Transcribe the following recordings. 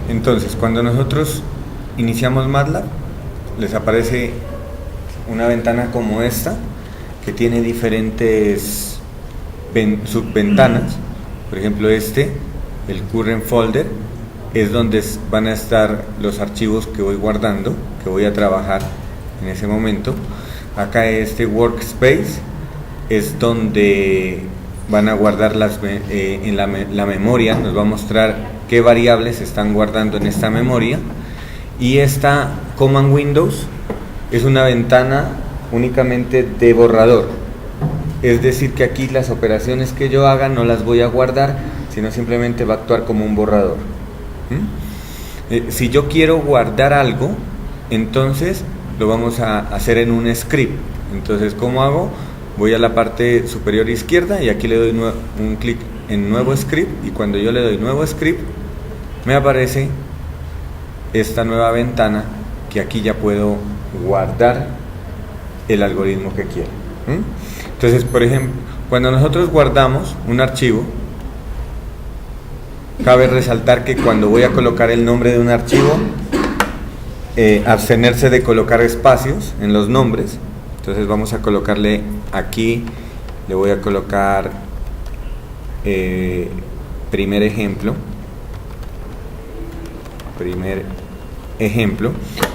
Entonces, cuando nosotros iniciamos MATLAB, les aparece una ventana como esta, que tiene diferentes subventanas. Por ejemplo, el current folder, es donde van a estar los archivos que voy guardando, que voy a trabajar en ese momento. Acá este workspace es donde van a guardar en la memoria, nos va a mostrar qué variables se están guardando en esta memoria. Y esta command windows es una ventana únicamente de borrador, es decir que aquí las operaciones que yo haga no las voy a guardar, sino simplemente va a actuar como un borrador. Si yo quiero guardar algo, entonces lo vamos a hacer en un script. Entonces, ¿cómo hago? Voy a la parte superior izquierda y aquí le doy un clic en nuevo script, y cuando yo le doy nuevo script me aparece esta nueva ventana, que aquí ya puedo guardar el algoritmo que quiero. Entonces, por ejemplo, cuando nosotros guardamos un archivo, cabe resaltar que cuando voy a colocar el nombre de un archivo, abstenerse de colocar espacios en los nombres. Entonces vamos a colocarle aquí, le voy a colocar primer ejemplo,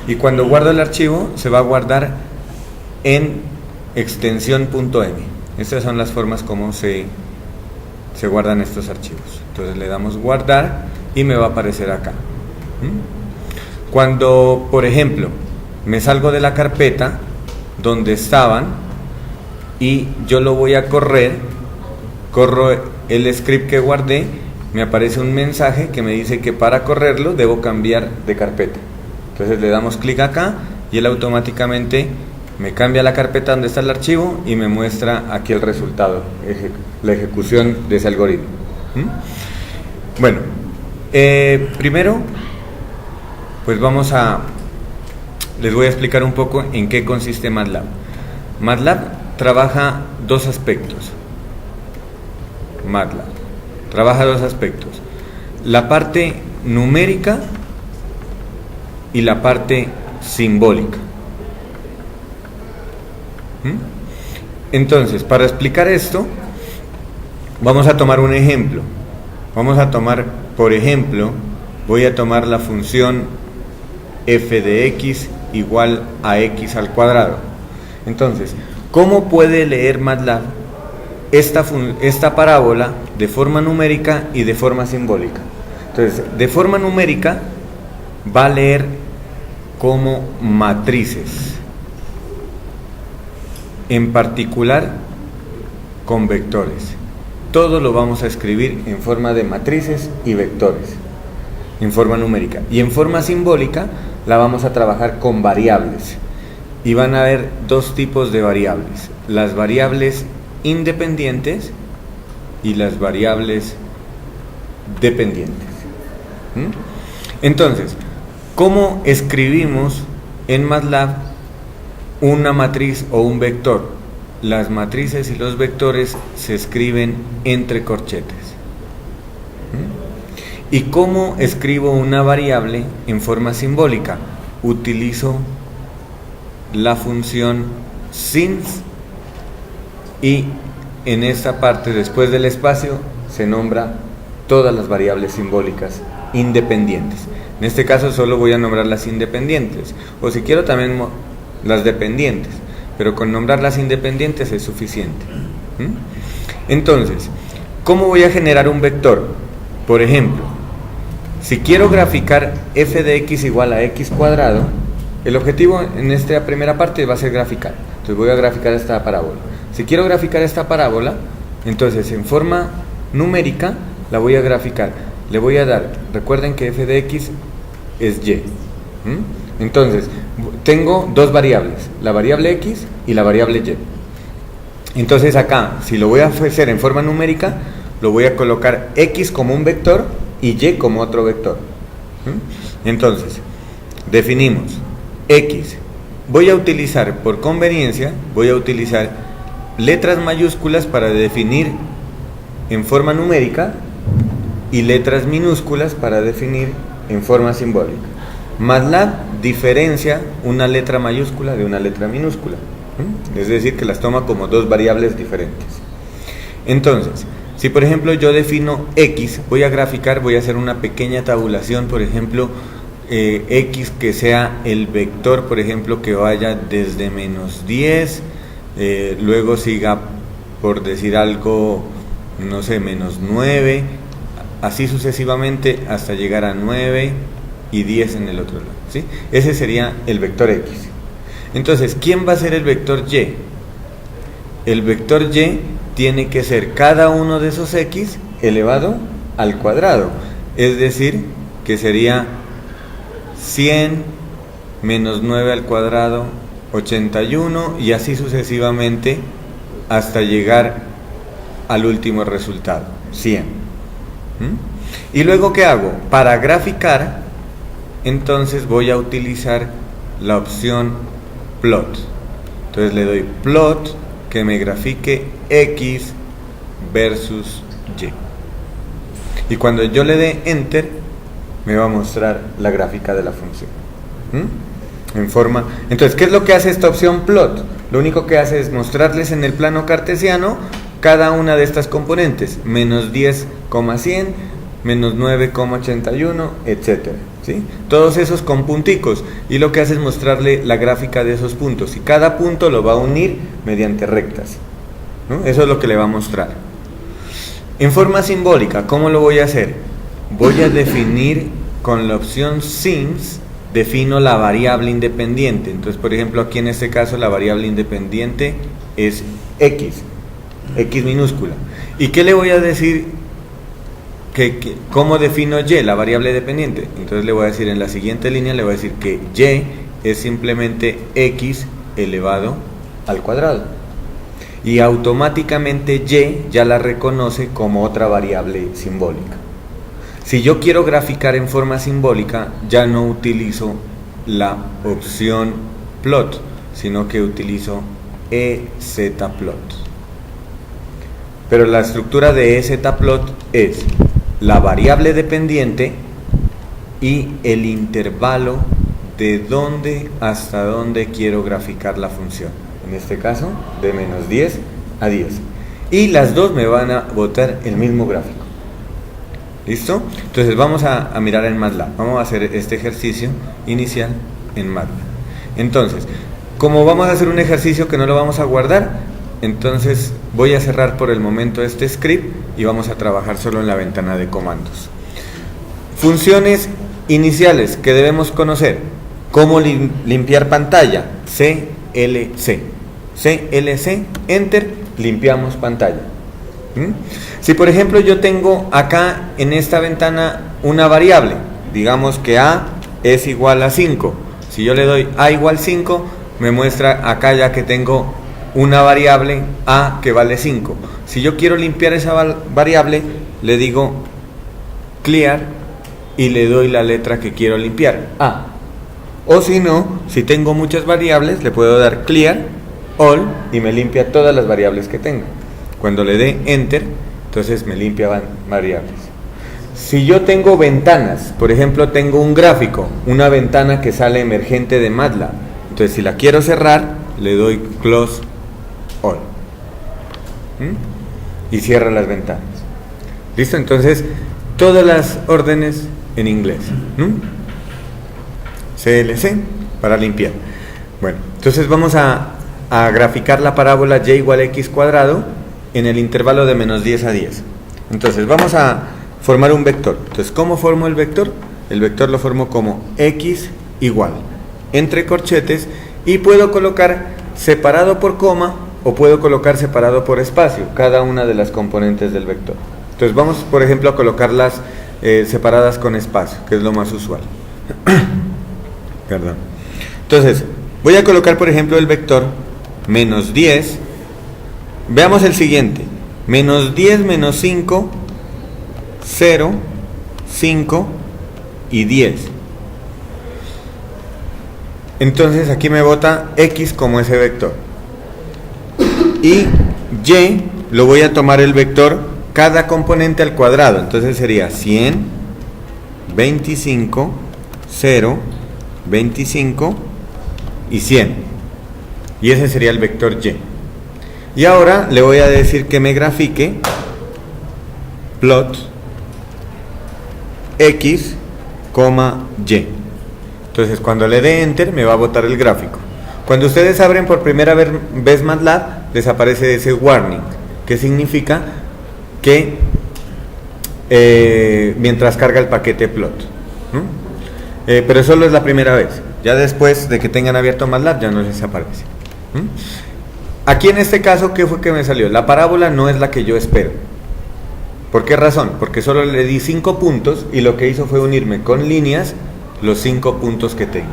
y cuando guardo el archivo se va a guardar en extensión .m. Estas son las formas como se guardan estos archivos. Entonces le damos guardar y me va a aparecer acá. Cuando, por ejemplo, me salgo de la carpeta donde estaban y yo lo voy a corro el script que guardé, me aparece un mensaje que me dice que para correrlo debo cambiar de carpeta. Entonces le damos clic acá y él automáticamente me cambia la carpeta donde está el archivo y me muestra aquí el resultado, la ejecución de ese algoritmo. Bueno, primero pues les voy a explicar un poco en qué consiste MATLAB. MATLAB trabaja dos aspectos. La parte numérica y la parte simbólica. Entonces, para explicar esto, vamos a tomar un ejemplo. Por ejemplo, voy a tomar la función f de x igual a x al cuadrado. Entonces, ¿cómo puede leer MATLAB esta parábola de forma numérica y de forma simbólica? Entonces, de forma numérica va a leer como matrices, en particular con vectores. Todo lo vamos a escribir en forma de matrices y vectores, en forma numérica. Y en forma simbólica la vamos a trabajar con variables. Y van a haber dos tipos de variables: las variables independientes y las variables dependientes. Entonces, ¿cómo escribimos en MATLAB una matriz o un vector? Las matrices y los vectores se escriben entre corchetes. ¿Y cómo escribo una variable en forma simbólica? Utilizo la función since, y en esta parte, después del espacio, se nombra todas las variables simbólicas independientes. En este caso solo voy a nombrar las independientes, o si quiero también las dependientes, pero con nombrar las independientes es suficiente. Entonces, ¿cómo voy a generar un vector? Por ejemplo, si quiero graficar f de x igual a x cuadrado, el objetivo en esta primera parte va a ser graficar. Entonces voy a graficar esta parábola. Si quiero graficar esta parábola, entonces en forma numérica la voy a graficar. Le voy a dar, recuerden que f de x es y. Entonces, tengo dos variables, la variable x y la variable y. Entonces acá, si lo voy a hacer en forma numérica, lo voy a colocar x como un vector y y como otro vector. Entonces, definimos x. Voy a utilizar, por conveniencia, letras mayúsculas para definir en forma numérica y letras minúsculas para definir en forma simbólica. MATLAB diferencia una letra mayúscula de una letra minúscula, es decir, que las toma como dos variables diferentes. Entonces, si por ejemplo yo defino X, voy a graficar, voy a hacer una pequeña tabulación, por ejemplo, X que sea el vector, por ejemplo, que vaya desde menos 10, luego siga, por decir algo, no sé, menos 9, así sucesivamente hasta llegar a 9 y 10 en el otro lado, ¿sí? Ese sería el vector X. Entonces, ¿quién va a ser el vector Y? El vector Y tiene que ser cada uno de esos X elevado al cuadrado, es decir, que sería 100 menos 9 al cuadrado, 81, y así sucesivamente hasta llegar al último resultado, 100. Y luego, ¿qué hago? Para graficar, entonces voy a utilizar la opción plot. Entonces le doy plot, que me grafique X versus Y. Y cuando yo le dé enter, me va a mostrar la gráfica de la función. En forma. Entonces, ¿qué es lo que hace esta opción plot? Lo único que hace es mostrarles en el plano cartesiano cada una de estas componentes, menos 10,100, menos 9,81, etcétera, ¿sí? Todos esos con punticos, y lo que hace es mostrarle la gráfica de esos puntos, y cada punto lo va a unir mediante rectas, ¿no? Eso es lo que le va a mostrar. En forma simbólica, ¿cómo lo voy a hacer? Voy a definir con la opción sims, defino la variable independiente. Entonces, por ejemplo, aquí en este caso la variable independiente es X minúscula. ¿Y qué le voy a decir? ¿Cómo defino Y, la variable dependiente? Entonces le voy a decir en la siguiente línea, le voy a decir que Y es simplemente X elevado al cuadrado. Y automáticamente Y ya la reconoce como otra variable simbólica. Si yo quiero graficar en forma simbólica, ya no utilizo la opción plot, sino que utilizo EZPlot. Pero la estructura de EZPlot es la variable dependiente y el intervalo de dónde hasta dónde quiero graficar la función. En este caso, de menos 10 a 10. Y las dos me van a botar el mismo gráfico. ¿Listo? Entonces vamos a mirar en MATLAB. Vamos a hacer este ejercicio inicial en MATLAB. Entonces, como vamos a hacer un ejercicio que no lo vamos a guardar, entonces voy a cerrar por el momento este script y vamos a trabajar solo en la ventana de comandos. Funciones iniciales que debemos conocer. ¿Cómo limpiar pantalla? CLC. CLC, enter, limpiamos pantalla. Si por ejemplo yo tengo acá en esta ventana una variable, digamos que A es igual a 5. Si yo le doy A igual 5, me muestra acá ya que tengo una variable A que vale 5. Si yo quiero limpiar esa variable, le digo clear y le doy la letra que quiero limpiar, A. O si no, si tengo muchas variables, le puedo dar clear all y me limpia todas las variables que tengo. Cuando le dé enter, entonces me limpia variables. Si yo tengo ventanas, por ejemplo tengo un gráfico, una ventana que sale emergente de MATLAB, entonces si la quiero cerrar, le doy close all y cierra las ventanas. ¿Listo? Entonces todas las órdenes en inglés. CLC para limpiar. Bueno, entonces vamos a graficar la parábola y igual a x cuadrado en el intervalo de menos 10 a 10. Entonces vamos a formar un vector. Entonces, ¿cómo formo el vector? El vector lo formo como x igual, entre corchetes, y puedo colocar separado por coma o puedo colocar separado por espacio cada una de las componentes del vector. Entonces vamos, por ejemplo, a colocarlas separadas con espacio, que es lo más usual. Perdón. Entonces, voy a colocar, por ejemplo, el vector menos 10. Veamos el siguiente. Menos 10, menos 5, 0, 5 y 10. Entonces aquí me bota x como ese vector. Y y lo voy a tomar el vector cada componente al cuadrado. Entonces sería 100 25, 0, 25 y 100. Y ese sería el vector Y. Y ahora le voy a decir que me grafique plot X, Y. Entonces cuando le dé Enter me va a botar el gráfico. Cuando ustedes abren por primera vez MATLAB, les aparece ese warning, que significa que mientras carga el paquete plot, ¿no? Pero solo es la primera vez. Ya después de que tengan abierto MATLAB ya no les aparece. Aquí en este caso, ¿qué fue que me salió? La parábola no es la que yo espero. ¿Por qué razón? Porque solo le di 5 puntos y lo que hizo fue unirme con líneas los 5 puntos que tengo.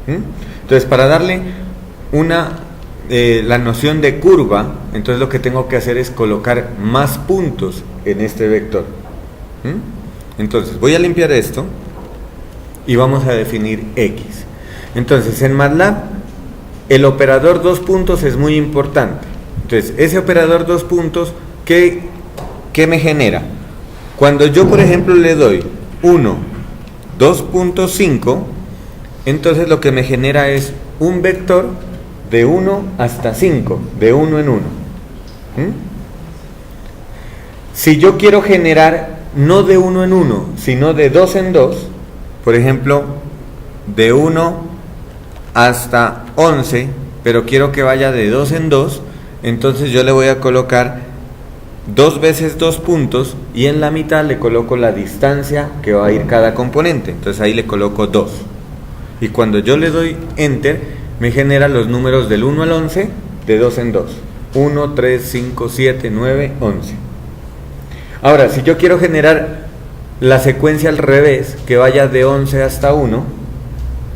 Entonces, para darle la noción de curva, entonces lo que tengo que hacer es colocar más puntos en este vector. Entonces, voy a limpiar esto y vamos a definir X. Entonces, en MATLAB, el operador 2 puntos es muy importante. Entonces, ese operador 2 puntos, ¿qué me genera? Cuando yo, por ejemplo, le doy 1, 2.5, entonces lo que me genera es un vector de 1 hasta 5, de 1 en 1. Si yo quiero generar no de 1 en 1, sino de 2 en 2, por ejemplo, de 1 hasta 11, pero quiero que vaya de 2 en 2, entonces yo le voy a colocar 2 veces 2 puntos y en la mitad le coloco la distancia que va a ir cada componente. Entonces ahí le coloco 2. Y cuando yo le doy Enter, me genera los números del 1 al 11 de 2 en 2. 1, 3, 5, 7, 9, 11. Ahora, si yo quiero generar la secuencia al revés, que vaya de 11 hasta 1,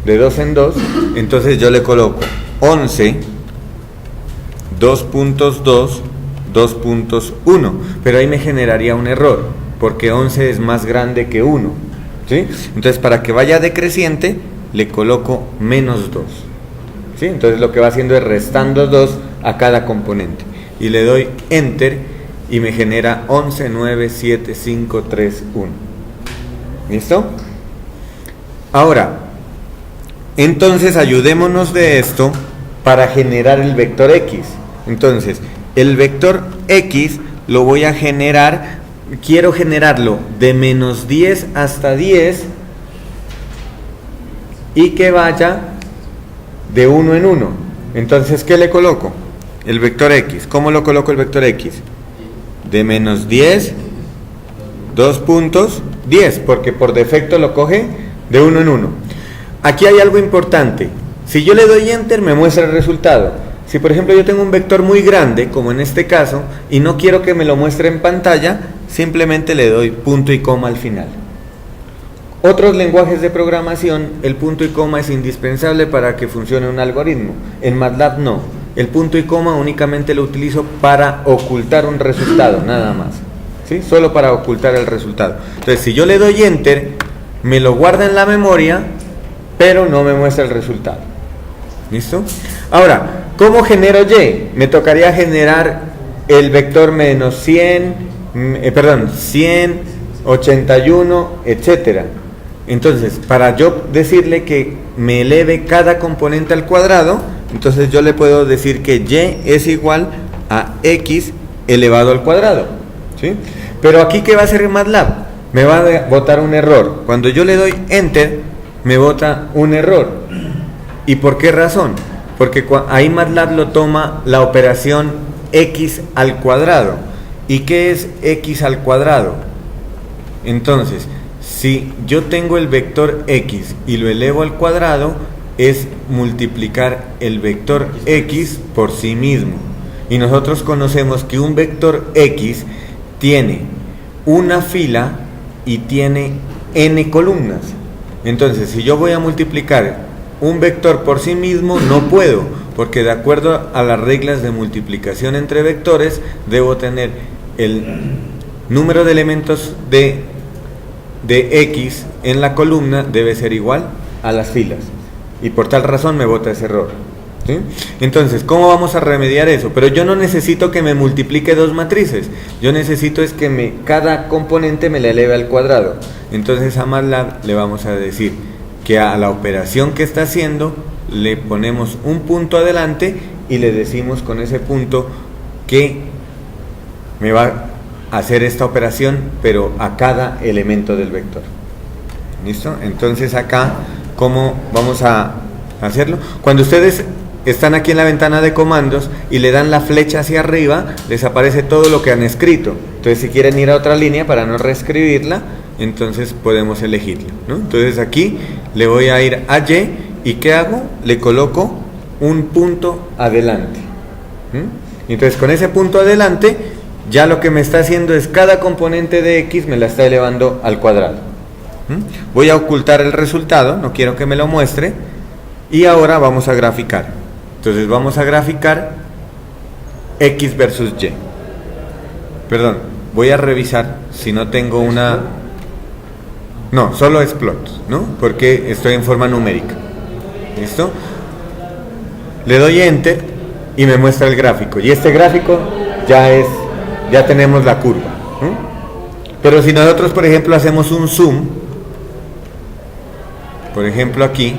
de 2 en 2, entonces yo le coloco 11, 2.2, 2.1, pero ahí me generaría un error, porque 11 es más grande que 1, ¿sí? Entonces para que vaya decreciente, le coloco menos 2, ¿sí? Entonces lo que va haciendo es restando 2 a cada componente, y le doy Enter, y me genera 11, 9, 7, 5, 3, 1. ¿Listo? Ahora, entonces ayudémonos de esto para generar el vector X. Entonces, el vector X lo voy a generar, quiero generarlo de menos 10 hasta 10 y que vaya de 1 en 1. Entonces, ¿qué le coloco? El vector X. ¿Cómo lo coloco el vector X? De menos 10, 2 puntos, 10, porque por defecto lo coge de 1 en 1. Aquí hay algo importante. Si yo le doy Enter, me muestra el resultado. Si por ejemplo yo tengo un vector muy grande, como en este caso, y no quiero que me lo muestre en pantalla, simplemente le doy punto y coma al final. Otros lenguajes de programación, el punto y coma es indispensable para que funcione un algoritmo. En MATLAB no. El punto y coma únicamente lo utilizo para ocultar un resultado, nada más. ¿Sí? Solo para ocultar el resultado. Entonces, si yo le doy Enter, me lo guarda en la memoria, pero no me muestra el resultado. ¿Listo? Ahora, ¿cómo genero Y? Me tocaría generar el vector menos 100, 81, etcétera. Entonces, para yo decirle que me eleve cada componente al cuadrado, entonces yo le puedo decir que Y es igual a X elevado al cuadrado, ¿sí? Pero aquí, ¿qué va a hacer en MATLAB? Me va a botar un error. Cuando yo le doy Enter, me bota un error. ¿Y por qué razón? Porque ahí MATLAB lo toma la operación X al cuadrado. ¿Y qué es X al cuadrado? Entonces, si yo tengo el vector X y lo elevo al cuadrado, es multiplicar el vector X por sí mismo. Y nosotros conocemos que un vector X tiene una fila y tiene n columnas. Entonces, si yo voy a multiplicar un vector por sí mismo, no puedo, porque de acuerdo a las reglas de multiplicación entre vectores, debo tener el número de elementos de X en la columna debe ser igual a las filas. Y por tal razón me bota ese error, ¿Sí? Entonces, ¿cómo vamos a remediar eso? Pero yo no necesito que me multiplique dos matrices. Yo necesito es que cada componente me la eleve al cuadrado. Entonces a MATLAB le vamos a decir que a la operación que está haciendo le ponemos un punto adelante y le decimos con ese punto que me va a hacer esta operación, pero a cada elemento del vector. ¿Listo? Entonces acá, ¿cómo vamos a hacerlo? Cuando ustedes están aquí en la ventana de comandos y le dan la flecha hacia arriba, les aparece todo lo que han escrito. Entonces si quieren ir a otra línea para no reescribirla, entonces podemos elegirla, ¿no? Entonces aquí le voy a ir a Y y ¿qué hago? Le coloco un punto adelante. Entonces con ese punto adelante ya lo que me está haciendo es cada componente de X me la está elevando al cuadrado. Voy a ocultar el resultado, no quiero que me lo muestre, y ahora vamos a graficar. Entonces vamos a graficar X versus Y. Perdón, voy a revisar si no tengo una... No, solo es plot, ¿no? Porque estoy en forma numérica. ¿Listo? Le doy Enter y me muestra el gráfico. Y este gráfico ya tenemos la curva. Pero si nosotros, por ejemplo, hacemos un zoom, por ejemplo aquí,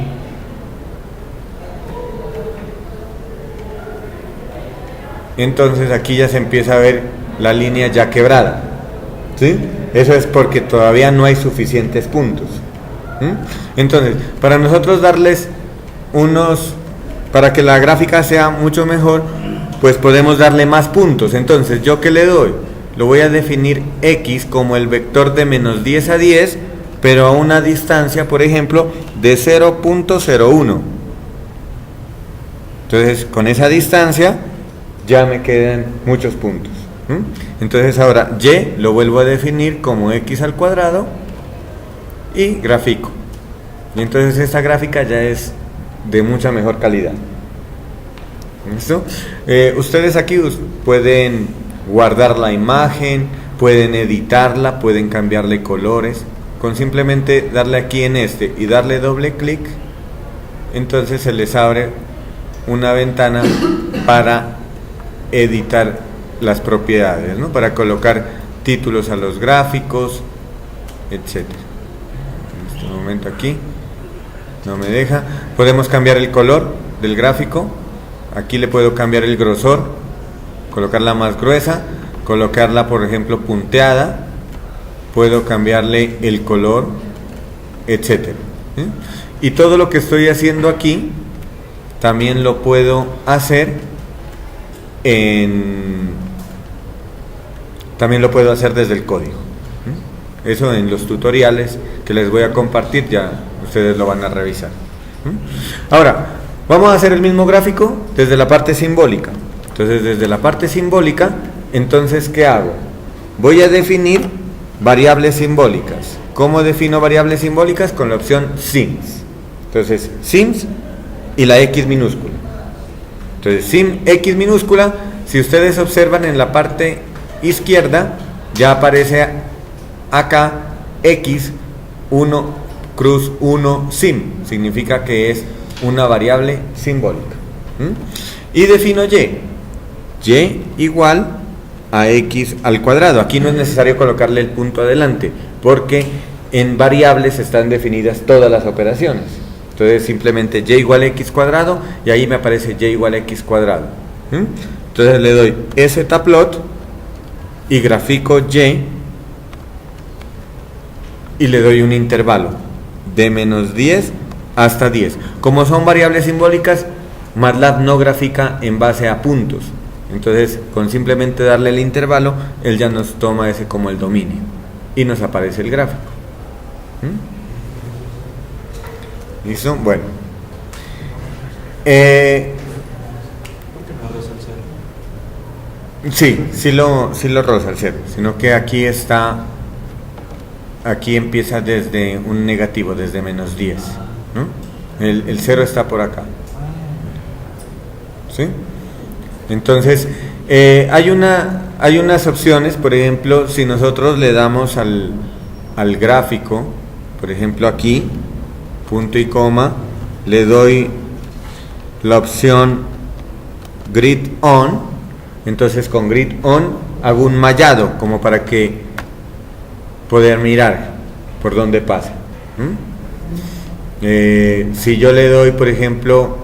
entonces aquí ya se empieza a ver la línea ya quebrada, ¿sí? Eso es porque todavía no hay suficientes puntos. Entonces, para nosotros darles para que la gráfica sea mucho mejor, pues podemos darle más puntos. Entonces, ¿yo qué le doy? Lo voy a definir X como el vector de menos 10 a 10, pero a una distancia, por ejemplo, de 0.01. Entonces, con esa distancia ya me quedan muchos puntos. Entonces ahora Y lo vuelvo a definir como X al cuadrado y grafico. Y entonces esta gráfica ya es de mucha mejor calidad. ¿Listo? Ustedes aquí pueden guardar la imagen, pueden editarla, pueden cambiarle colores. Con simplemente darle aquí en y darle doble clic, entonces se les abre una ventana para editar las propiedades, ¿no? Para colocar títulos a los gráficos, etc. En este momento aquí no me deja. Podemos cambiar el color del gráfico. Aquí le puedo cambiar el grosor, colocarla más gruesa, colocarla, por ejemplo, punteada. Puedo cambiarle el color, etc. Y todo lo que estoy haciendo aquí también lo puedo hacer desde el código. Eso en los tutoriales que les voy a compartir ya ustedes lo van a revisar. Ahora vamos a hacer el mismo gráfico desde la parte simbólica. Entonces desde la parte simbólica, entonces ¿qué hago? Voy a definir variables simbólicas. ¿Cómo defino variables simbólicas? Con la opción sims. Entonces sims y la X minúscula. Entonces sim X minúscula, si ustedes observan en la parte izquierda ya aparece acá X 1 cruz 1 sim, significa que es una variable simbólica. Y defino y igual a X al cuadrado. Aquí no es necesario colocarle el punto adelante porque en variables están definidas todas las operaciones. Entonces simplemente y igual a X cuadrado y ahí me aparece y igual a X cuadrado. Entonces le doy zplot y grafico y le doy un intervalo de menos 10 hasta 10. Como son variables simbólicas, MATLAB no grafica en base a puntos. Entonces con simplemente darle el intervalo, él ya nos toma ese como el dominio y nos aparece el gráfico. ¿Listo? Bueno. Sí lo roza el 0, sino que aquí empieza desde un negativo, desde menos 10, ¿no? El 0 está por acá. ¿Sí? Entonces, hay unas opciones, por ejemplo, si nosotros le damos al gráfico, por ejemplo aquí, punto y coma, le doy la opción Grid On. Entonces con Grid On hago un mallado como para que poder mirar por dónde pasa. Si yo le doy, por ejemplo,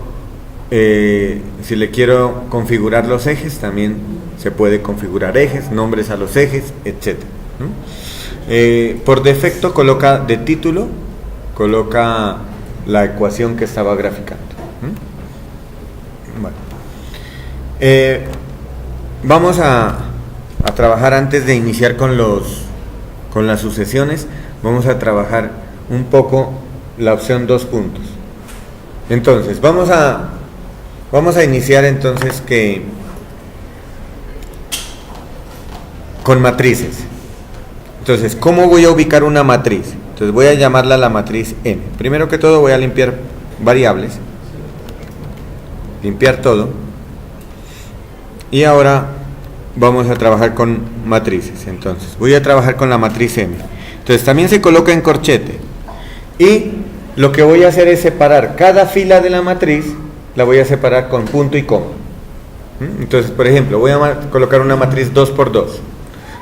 si le quiero configurar los ejes, también se puede configurar ejes, nombres a los ejes, etc. Por defecto coloca de título, coloca la ecuación que estaba graficando. Bueno. Vamos a trabajar antes de iniciar con las sucesiones. Vamos a trabajar un poco la opción 2 puntos. Entonces vamos a iniciar entonces con matrices. Entonces, ¿cómo voy a ubicar una matriz? Entonces voy a llamarla la matriz M. Primero que todo voy a limpiar variables, limpiar todo, y ahora vamos a trabajar con matrices. Entonces voy a trabajar con la matriz M. Entonces también se coloca en corchete, y lo que voy a hacer es separar cada fila de la matriz, la voy a separar con punto y coma. Entonces, por ejemplo, voy a colocar una matriz 2×2.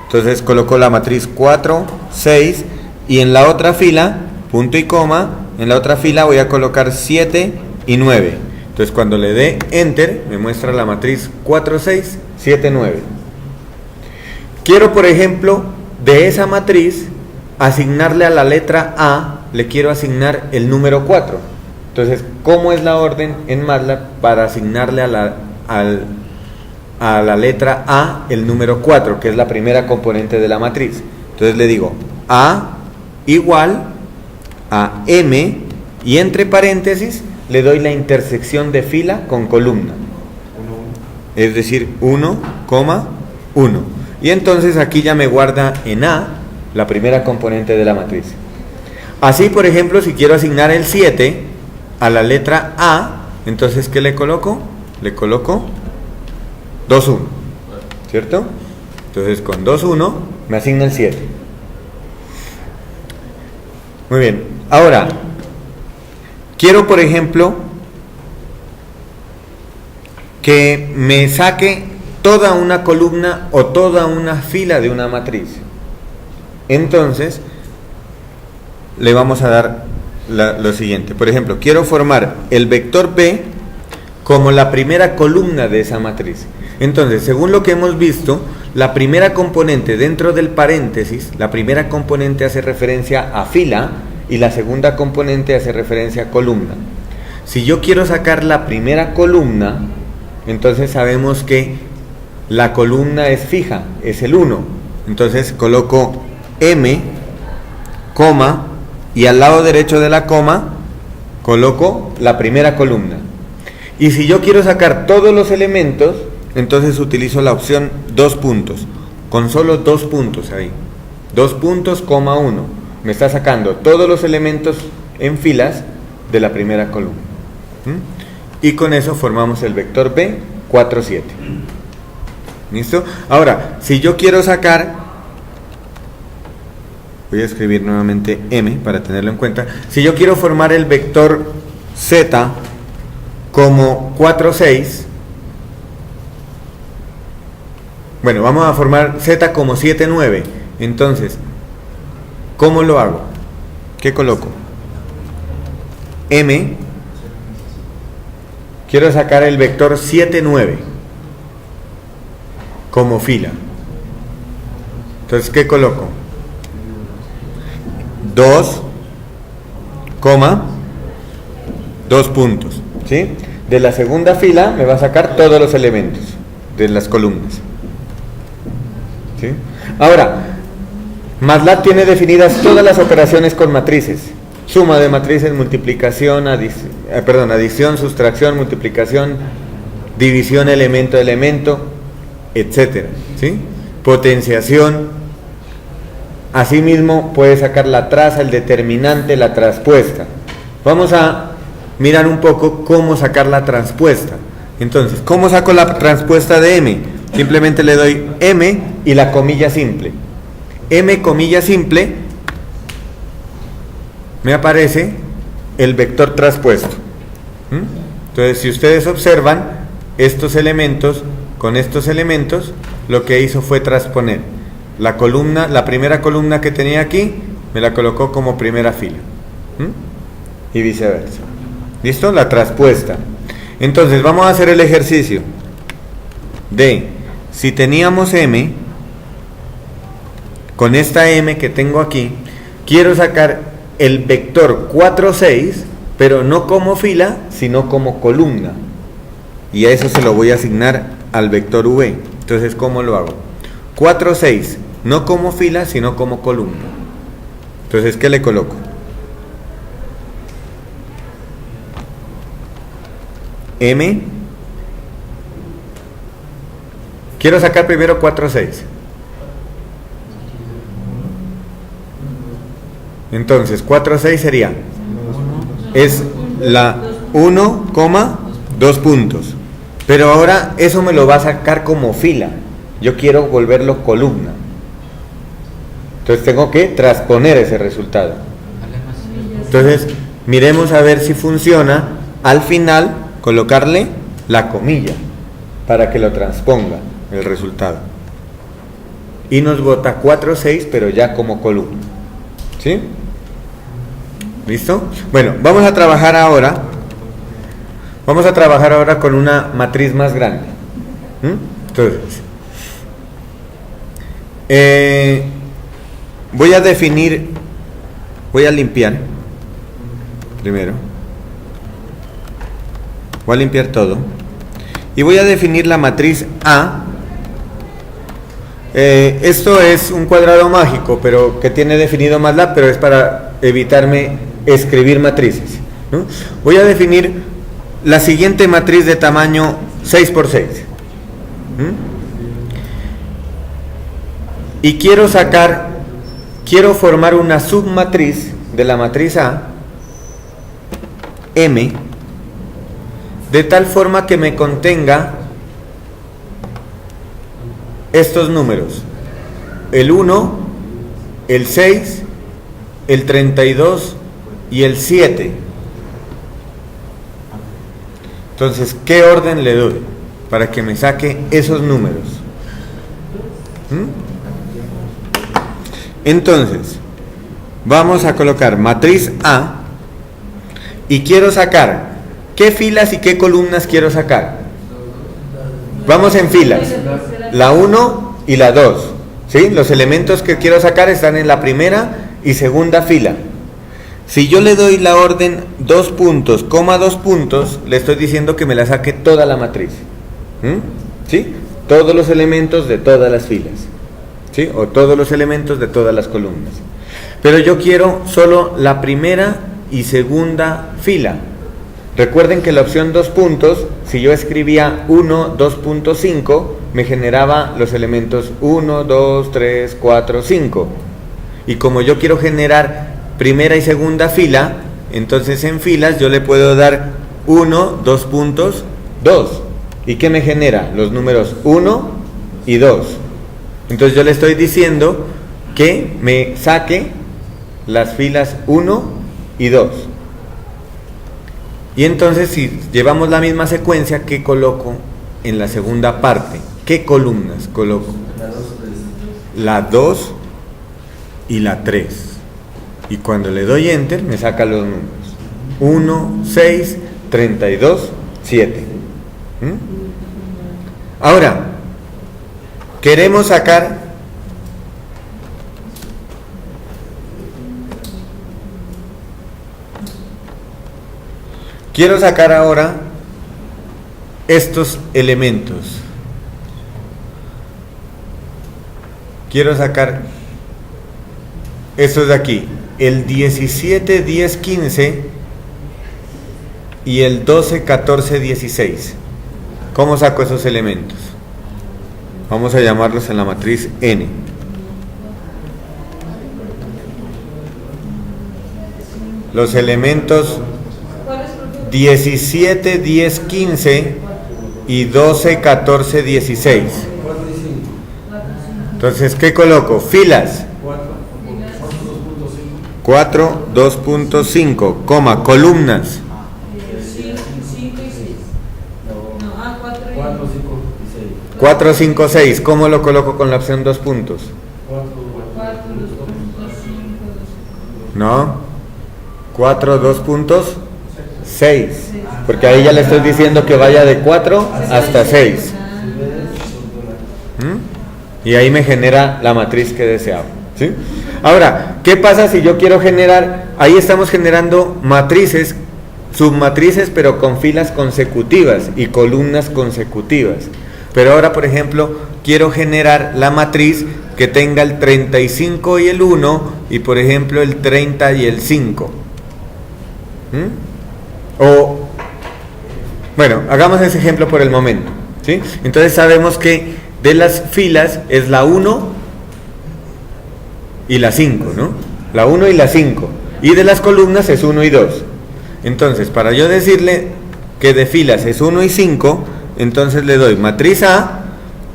Entonces coloco la matriz 4, 6, y en la otra fila, punto y coma, en la otra fila voy a colocar 7 y 9. Entonces cuando le dé Enter, me muestra la matriz 4, 6, 7, 9. Quiero, por ejemplo, de esa matriz, asignarle a la letra A, le quiero asignar el número 4. Entonces, ¿cómo es la orden en MATLAB para asignarle a la letra A el número 4, que es la primera componente de la matriz? Entonces le digo A igual a M, y entre paréntesis le doy la intersección de fila con columna, es decir, 1, 1. Y entonces aquí ya me guarda en A la primera componente de la matriz. Así, por ejemplo, si quiero asignar el 7 a la letra A, entonces ¿qué le coloco? Le coloco 2, 1, ¿cierto? Entonces con 2, 1 me asigna el 7. Muy bien. Ahora, quiero, por ejemplo, que me saque toda una columna o toda una fila de una matriz. Entonces, le vamos a dar lo siguiente. Por ejemplo, quiero formar el vector B como la primera columna de esa matriz. Entonces, según lo que hemos visto, la primera componente dentro del paréntesis, la primera componente hace referencia a fila y la segunda componente hace referencia a columna. Si yo quiero sacar la primera columna, entonces sabemos que la columna es fija, es el 1. Entonces coloco M, coma, y al lado derecho de la coma coloco la primera columna. Y si yo quiero sacar todos los elementos, entonces utilizo la opción 2 puntos, con solo 2 puntos ahí. 2 puntos, coma 1. Me está sacando todos los elementos en filas de la primera columna. Y con eso formamos el vector B, 4, 7. ¿Listo? Ahora, si yo quiero sacar, voy a escribir nuevamente M para tenerlo en cuenta. Si yo quiero formar el vector Z como 4, 6, bueno, vamos a formar Z como 7, 9. Entonces, ¿cómo lo hago? ¿Qué coloco? M. Quiero sacar el vector 7, 9 como fila. Entonces, ¿qué coloco? 2, 2 puntos, ¿sí? De la segunda fila me va a sacar todos los elementos de las columnas, ¿sí? Ahora, MATLAB tiene definidas todas las operaciones con matrices: suma de matrices, multiplicación, adición, sustracción, multiplicación, división elemento a elemento, etcétera, ¿sí? Potenciación. Asimismo puede sacar la traza, el determinante, la traspuesta. Vamos a mirar un poco cómo sacar la traspuesta. Entonces, ¿cómo saco la traspuesta de M? Simplemente le doy M y la comilla simple. M, comilla simple, me aparece el vector traspuesto. Entonces, si ustedes observan, estos elementos con estos elementos, lo que hizo fue transponer la columna, la primera columna que tenía aquí, me la colocó como primera fila. Y viceversa. ¿Listo? La traspuesta. Entonces, vamos a hacer el ejercicio de, si teníamos M, con esta M que tengo aquí, quiero sacar el vector 4, 6, pero no como fila, sino como columna. Y a eso se lo voy a asignar al vector V. Entonces, ¿cómo lo hago? 4, 6, no como fila, sino como columna. Entonces, ¿qué le coloco? M. Quiero sacar primero 4, 6. Entonces, 4, 6 sería, es la 1, 2 puntos. Pero ahora eso me lo va a sacar como fila. Yo quiero volverlo columna. Entonces tengo que transponer ese resultado. Entonces, miremos a ver si funciona. Al final, colocarle la comilla para que lo transponga el resultado. Y nos bota 4, 6, pero ya como columna. ¿Sí? ¿Listo? Bueno, vamos a trabajar ahora. Vamos a trabajar ahora con una matriz más grande. Entonces, voy a definir, voy a limpiar primero. Voy a limpiar todo. Y voy a definir la matriz A. Esto es un cuadrado mágico, pero que tiene definido MATLAB, pero es para evitarme escribir matrices, ¿no? Voy a definir la siguiente matriz de tamaño 6 por 6. Y quiero formar una submatriz de la matriz A, M, de tal forma que me contenga estos números: el 1, el 6, el 32 y el 7. Entonces, ¿qué orden le doy para que me saque esos números? Entonces, vamos a colocar matriz A y quiero sacar, ¿qué filas y qué columnas quiero sacar? Vamos en filas, la 1 y la 2, ¿sí? Los elementos que quiero sacar están en la primera y segunda fila. Si yo le doy la orden 2 puntos, 2 puntos, le estoy diciendo que me la saque toda la matriz. ¿Sí? Todos los elementos de todas las filas. ¿Sí? O todos los elementos de todas las columnas. Pero yo quiero solo la primera y segunda fila. Recuerden que la opción 2 puntos, si yo escribía 1, 2.5, me generaba los elementos 1, 2, 3, 4, 5. Y como yo quiero generar primera y segunda fila, entonces en filas yo le puedo dar 1, 2 puntos, 2. ¿Y qué me genera? Los números 1 y 2. Entonces yo le estoy diciendo que me saque las filas 1 y 2. Y entonces, si llevamos la misma secuencia, ¿qué coloco en la segunda parte? ¿Qué columnas coloco? La 2 y la 3. Y cuando le doy enter me saca los números 1, 6, 32, 7. Ahora queremos sacar ahora estos elementos. Quiero sacar estos de aquí, el 17, 10, 15 y el 12, 14, 16. ¿Cómo saco esos elementos? Vamos a llamarlos en la matriz N. Los elementos 17, 10, 15 y 12, 14, 16. Entonces, ¿qué coloco? Filas 4, 2.5, coma, columnas 4, 5, 6. ¿Cómo lo coloco con la opción 2 puntos? 4, 2 puntos, 5, 2. No. 4, 2 puntos, 6. Porque ahí ya le estoy diciendo que vaya de 4 hasta 6. Y ahí me genera la matriz que deseaba, ¿sí? Ahora, ¿qué pasa si yo quiero generar? Ahí estamos generando matrices, submatrices, pero con filas consecutivas y columnas consecutivas. Pero ahora, por ejemplo, quiero generar la matriz que tenga el 35 y el 1 y, por ejemplo, el 30 y el 5. O, bueno, hagamos ese ejemplo por el momento, ¿sí? Entonces sabemos que de las filas es la 1 y la 5, ¿no? La 1 y la 5. Y de las columnas es 1 y 2. Entonces, para yo decirle que de filas es 1 y 5, entonces le doy matriz A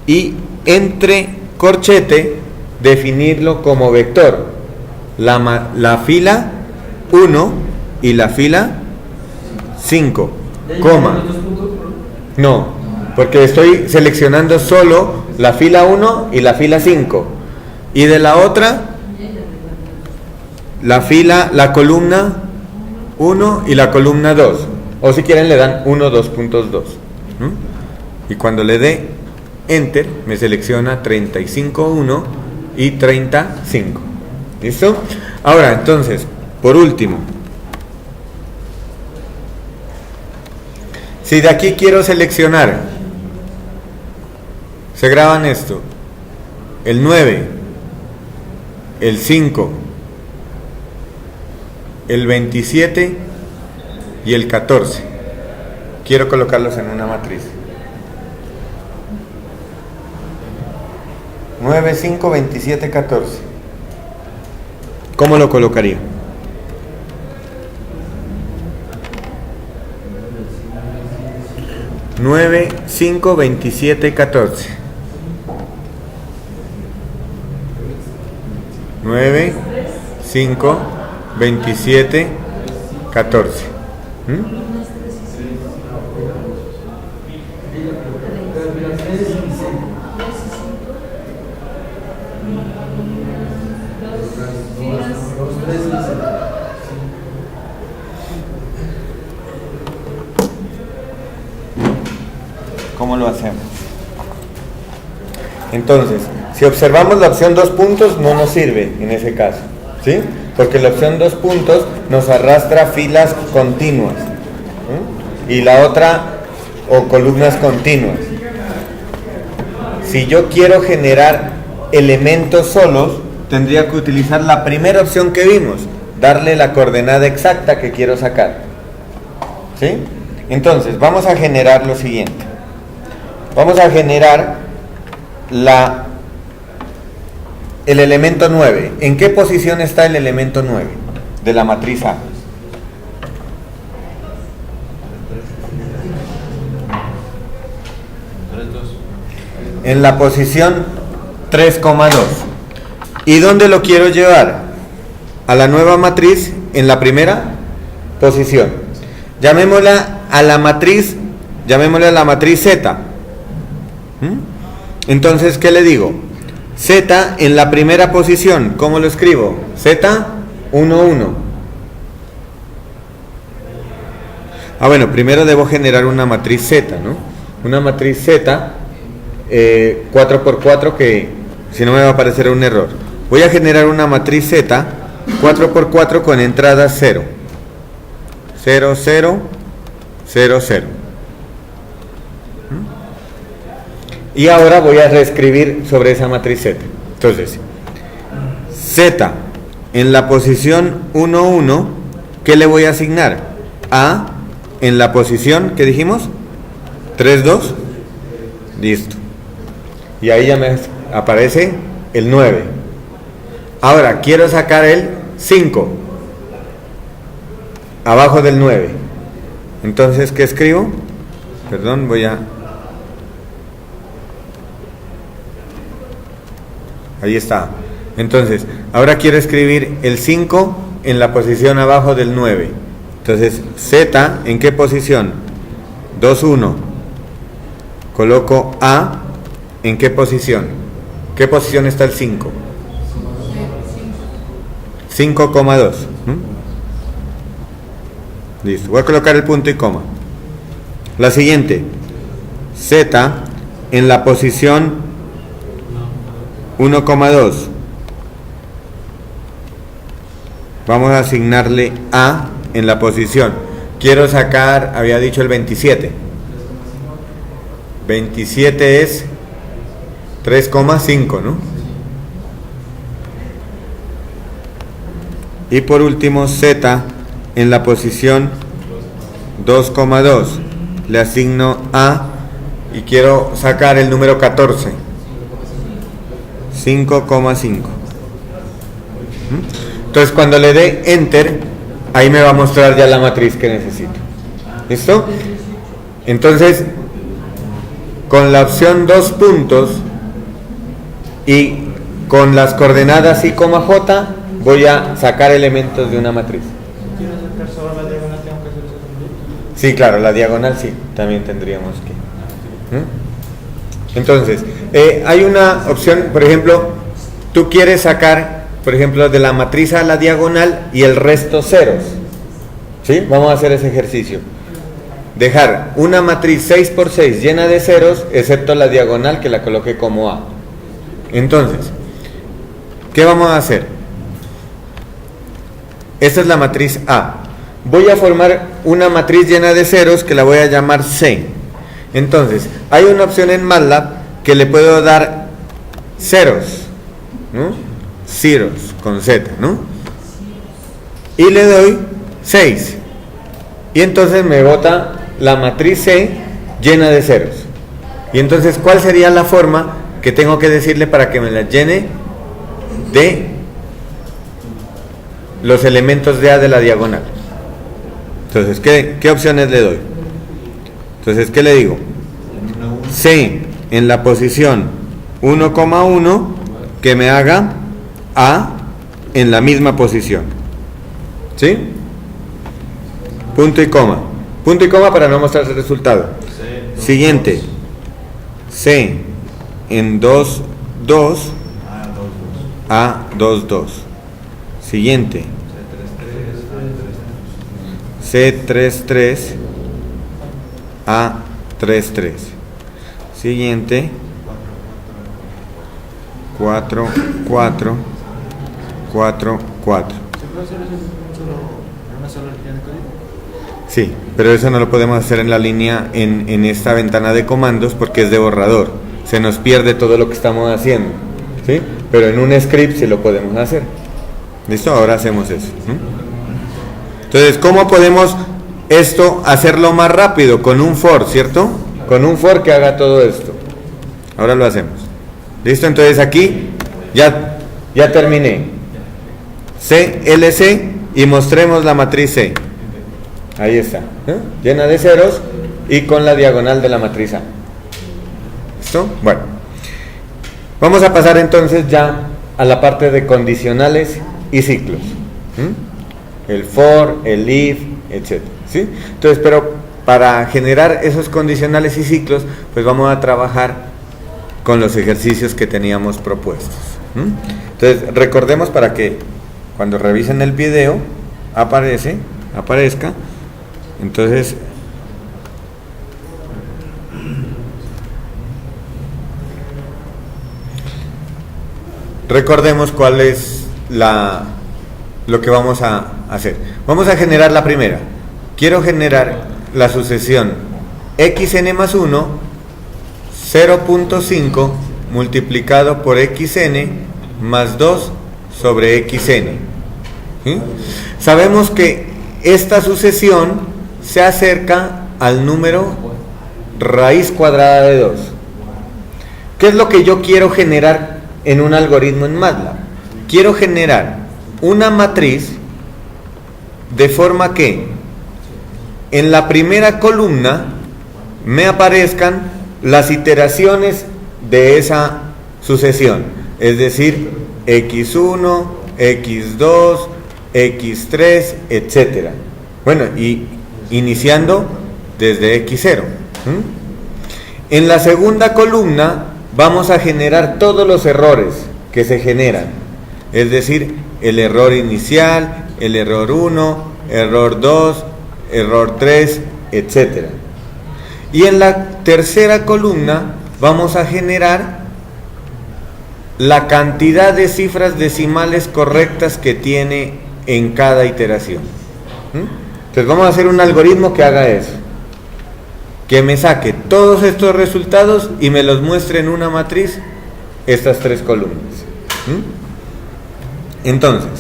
y entre corchete definirlo como vector. La fila 1 y la fila 5, coma. No, porque estoy seleccionando solo la fila 1 y la fila 5. Y de la otra, la columna 1 y la columna 2. O si quieren le dan 1, 2.2. Y cuando le dé Enter, me selecciona 35, 1 y 35. ¿Listo? Ahora, entonces, por último, si de aquí quiero seleccionar, se graban esto, el 9, el 5, el 27 y el 14. Quiero colocarlos en una matriz. 9, 5, 27, 14. ¿Cómo lo colocaría? Nueve, 5, 27, 14. 9, 5, 27, 14. ¿Cómo lo hacemos? Entonces, si observamos la opción 2 puntos, no nos sirve en ese caso, ¿sí? Porque la opción 2 puntos nos arrastra filas continuas, y la otra, o columnas continuas. Si yo quiero generar elementos solos, tendría que utilizar la primera opción que vimos, darle la coordenada exacta que quiero sacar, ¿sí? Entonces, vamos a generar lo siguiente. Vamos a generar el elemento 9. ¿En qué posición está el elemento 9 de la matriz A? En la posición 3,2. ¿Y dónde lo quiero llevar? A la nueva matriz en la primera posición. Llamémosle a la matriz Z. Entonces, ¿qué le digo? Z en la primera posición, ¿cómo lo escribo? Z, 1, 1. Bueno, primero debo generar una matriz Z, ¿no? Una matriz Z, 4x4, que si no me va a aparecer un error. Voy a generar una matriz Z, 4x4 con entrada 0. 0, 0, 0, 0. Y ahora voy a reescribir sobre esa matriz Z. Entonces, Z en la posición 1, 1, ¿qué le voy a asignar? A en la posición, ¿qué dijimos? 3, 2. Listo. Y ahí ya me aparece el 9. Ahora, quiero sacar el 5. Abajo del 9. Entonces, ¿qué escribo? Perdón, voy a... Ahí está. Entonces, ahora quiero escribir el 5 en la posición abajo del 9. Entonces, Z, ¿en qué posición? 2, 1. Coloco A ¿En qué posición? ¿Qué posición está el 5? 5,2. Listo, voy a colocar el punto y coma. La siguiente, Z en la posición 1,2. Vamos a asignarle A en la posición. Quiero sacar, había dicho el 27. 27 es 3,5, ¿no? Y por último, Z en la posición 2,2. Le asigno A y quiero sacar el número 14. 5,5. Entonces cuando le dé Enter, ahí me va a mostrar ya la matriz que necesito. ¿Listo? Entonces, con la opción 2 puntos y con las coordenadas I, J, voy a sacar elementos de una matriz. ¿Quieres sacar solo la diagonal? ¿Tengo que hacer eso también? Sí, claro, la diagonal sí, también tendríamos que. Entonces, hay una opción, por ejemplo, tú quieres sacar, por ejemplo, de la matriz a la diagonal y el resto ceros. ¿Sí? Vamos a hacer ese ejercicio. Dejar una matriz 6 por 6 llena de ceros, excepto la diagonal que la coloqué como A. Entonces, ¿qué vamos a hacer? Esta es la matriz A. Voy a formar una matriz llena de ceros que la voy a llamar C. Entonces, hay una opción en MATLAB que le puedo dar ceros, ¿no? Zeros con Z, ¿no? Y le doy 6. Y entonces me bota la matriz C llena de ceros. Y entonces, ¿cuál sería la forma que tengo que decirle para que me la llene de los elementos de A de la diagonal? Entonces, ¿qué opciones le doy? Entonces, ¿qué le digo? C en la posición 1,1 que me haga A en la misma posición. ¿Sí? Punto y coma. Punto y coma para no mostrar el resultado. Siguiente. C en 2, 2. A, 2, 2. Siguiente. C33 A33. Siguiente. 4, 4, 4, 4. ¿Se puede hacer eso en una sola línea de código? Sí, pero eso no lo podemos hacer en la línea, en esta ventana de comandos, porque es de borrador. Se nos pierde todo lo que estamos haciendo, ¿sí? Pero en un script sí lo podemos hacer. ¿Listo? Ahora hacemos eso. Entonces, ¿cómo podemos esto hacerlo más rápido? Con un for, ¿cierto? Con un for que haga todo esto. Ahora lo hacemos. ¿Listo? Entonces aquí ya terminé. CLC y mostremos la matriz C. Ahí está. Llena de ceros y con la diagonal de la matriz A. ¿Listo? Bueno. Vamos a pasar entonces ya a la parte de condicionales y ciclos. El for, el if, etc. ¿Sí? Entonces, pero para generar esos condicionales y ciclos, pues vamos a trabajar con los ejercicios que teníamos propuestos. Entonces, recordemos para que cuando revisen el video aparezca. Entonces, recordemos cuál es lo que vamos a hacer. Vamos a generar la primera. Quiero generar la sucesión xn más 1, 0.5 multiplicado por xn más 2 sobre xn. ¿Sí? Sabemos que esta sucesión se acerca al número raíz cuadrada de 2. ¿Qué es lo que yo quiero generar en un algoritmo en MATLAB? Quiero generar una matriz de forma que en la primera columna me aparezcan las iteraciones de esa sucesión, es decir, x1, x2, x3, etcétera. Bueno, y iniciando desde x0. En la segunda columna vamos a generar todos los errores que se generan, es decir, el error inicial, el error 1, error 2, error 3, etc. Y en la tercera columna vamos a generar la cantidad de cifras decimales correctas que tiene en cada iteración. Entonces vamos a hacer un algoritmo que haga eso, que me saque todos estos resultados y me los muestre en una matriz, estas tres columnas. Entonces,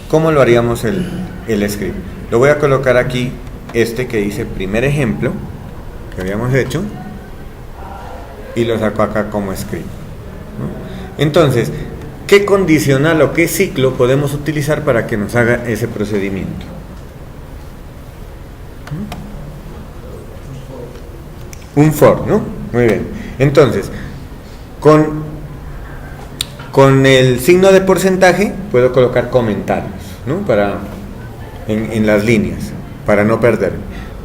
¿cómo lo haríamos el script? Lo voy a colocar aquí, que dice primer ejemplo que habíamos hecho, y lo saco acá como script. Entonces, ¿qué condicional o qué ciclo podemos utilizar para que nos haga ese procedimiento? Un for, ¿no? Muy bien. Entonces, con el signo de porcentaje puedo colocar comentarios, ¿no? En las líneas, para no perder.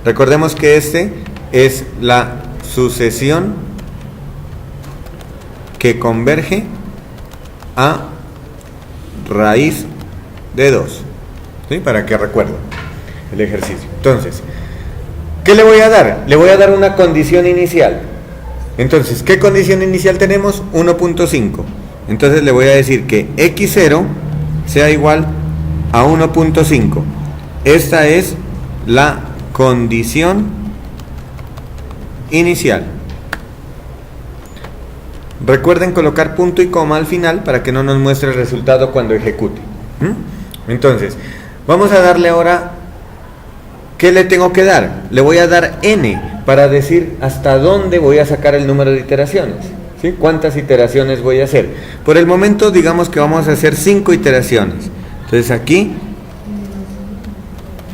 Recordemos que es la sucesión que converge a raíz de 2, ¿sí? Para que recuerden el ejercicio. Entonces, ¿qué le voy a dar? Le voy a dar una condición inicial. Entonces, ¿qué condición inicial tenemos? 1.5. Entonces le voy a decir que x0 sea igual a 1.5. Esta es la condición inicial. Recuerden colocar punto y coma al final para que no nos muestre el resultado cuando ejecute. Entonces, vamos a darle ahora, ¿qué le tengo que dar? Le voy a dar n para decir hasta dónde voy a sacar el número de iteraciones, ¿sí? ¿Cuántas iteraciones voy a hacer? Por el momento digamos que vamos a hacer 5 iteraciones. Entonces aquí,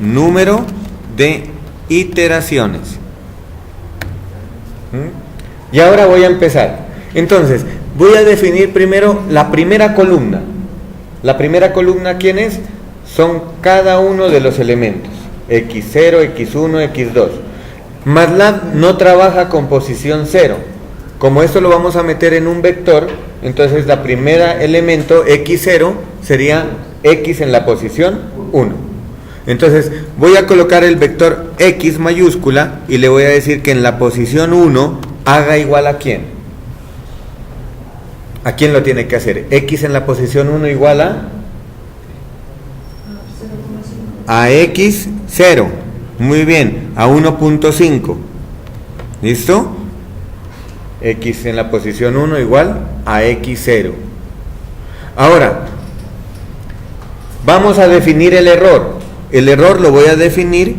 número de iteraciones. Y ahora voy a empezar. Entonces, voy a definir primero la primera columna. La primera columna, ¿quién es? Son cada uno de los elementos. X0, X1, X2. MATLAB no trabaja con posición 0. Como esto lo vamos a meter en un vector, entonces la primera elemento, X0, sería X en la posición 1. Entonces, voy a colocar el vector X mayúscula y le voy a decir que en la posición 1 haga igual a ¿quién? ¿A quién lo tiene que hacer? X en la posición 1 igual a X0. Muy bien, a 1.5. ¿Listo? X en la posición 1 igual a X0. Ahora, vamos a definir el error. El error lo voy a definir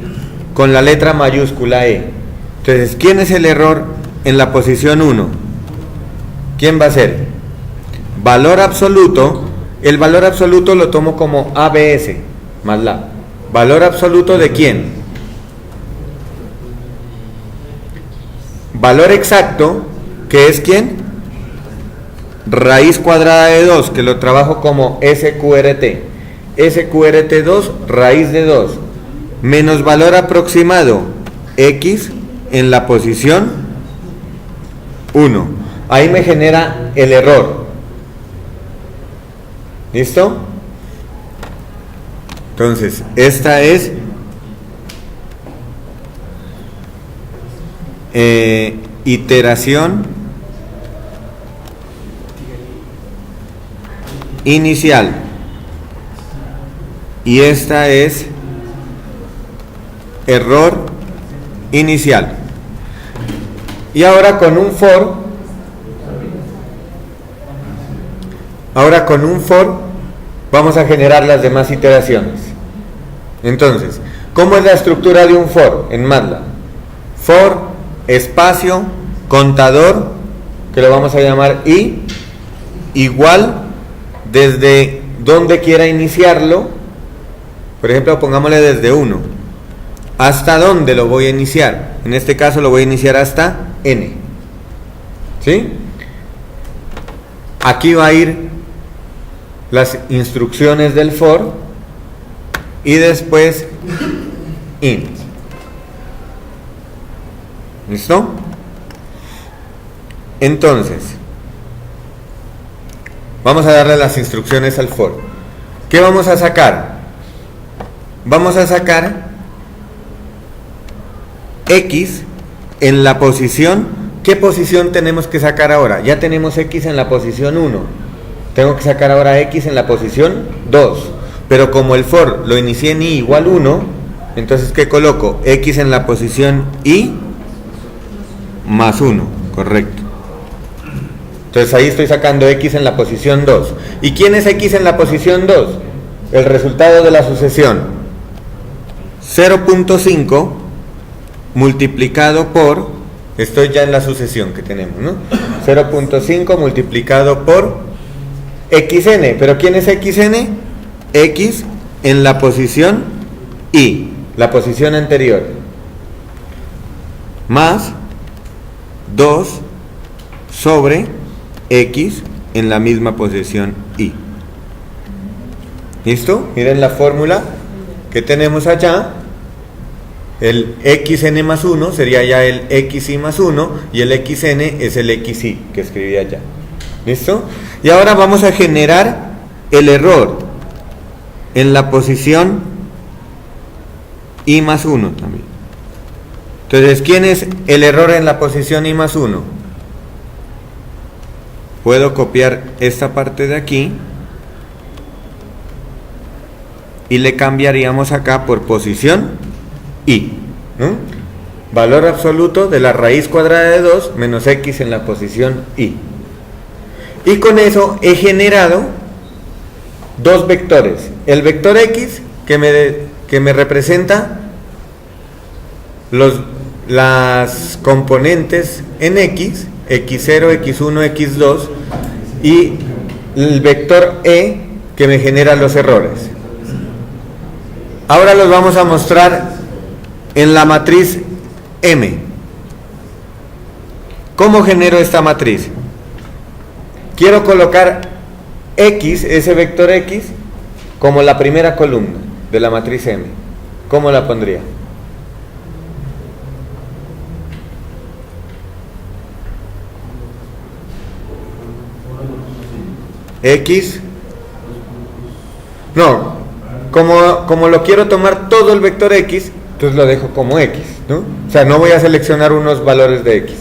con la letra mayúscula E. Entonces, ¿quién es el error en la posición 1? ¿Quién va a ser? Valor absoluto. El valor absoluto lo tomo como ABS, MATLAB. ¿Valor absoluto de quién? Valor exacto, que es ¿quién? Raíz cuadrada de 2, que lo trabajo como SQRT. SQRT2, raíz de 2, menos valor aproximado, X en la posición 1. Ahí me genera el error. ¿Listo? Entonces, esta es iteración inicial. Y esta es error inicial. Y ahora con un for, vamos a generar las demás iteraciones. Entonces, ¿cómo es la estructura de un for en MATLAB? For, espacio, contador, que lo vamos a llamar i, igual, desde donde quiera iniciarlo. Por ejemplo, pongámosle desde 1. ¿Hasta dónde lo voy a iniciar? En este caso lo voy a iniciar hasta n. ¿Sí? Aquí va a ir las instrucciones del for y después int. ¿Listo? Entonces, vamos a darle las instrucciones al for. ¿Qué vamos a sacar? Vamos a sacar X en la posición. ¿Qué posición tenemos que sacar ahora? Ya tenemos X en la posición 1. Tengo que sacar ahora X en la posición 2. Pero como el for lo inicié en I igual 1, entonces ¿qué coloco? X en la posición I más 1, correcto. Entonces ahí estoy sacando X en la posición 2. ¿Y quién es X en la posición 2? El resultado de la sucesión. 0.5 multiplicado por, estoy ya en la sucesión que tenemos, ¿no? 0.5 multiplicado por XN. ¿Pero quién es XN? X en la posición I, la posición anterior, más 2 sobre X en la misma posición I. ¿Listo? Miren la fórmula que tenemos allá. El XN más 1 sería ya el XI más 1 y el XN es el XI que escribí allá. ¿Listo? Y ahora vamos a generar el error en la posición I más 1 también. Entonces, ¿quién es el error en la posición I más 1? Puedo copiar esta parte de aquí y le cambiaríamos acá por posición I, ¿no? Valor absoluto de la raíz cuadrada de 2 menos X en la posición I. Y con eso he generado dos vectores. El vector X que me representa las componentes en X, X0, X1, X2, y el vector E que me genera los errores. Ahora los vamos a mostrar en la matriz M. ¿Cómo genero esta matriz? Quiero colocar X, ese vector X, como la primera columna de la matriz M. ¿Cómo la pondría? X. No, como lo quiero tomar todo el vector X, entonces lo dejo como X, ¿no? O sea, no voy a seleccionar unos valores de X.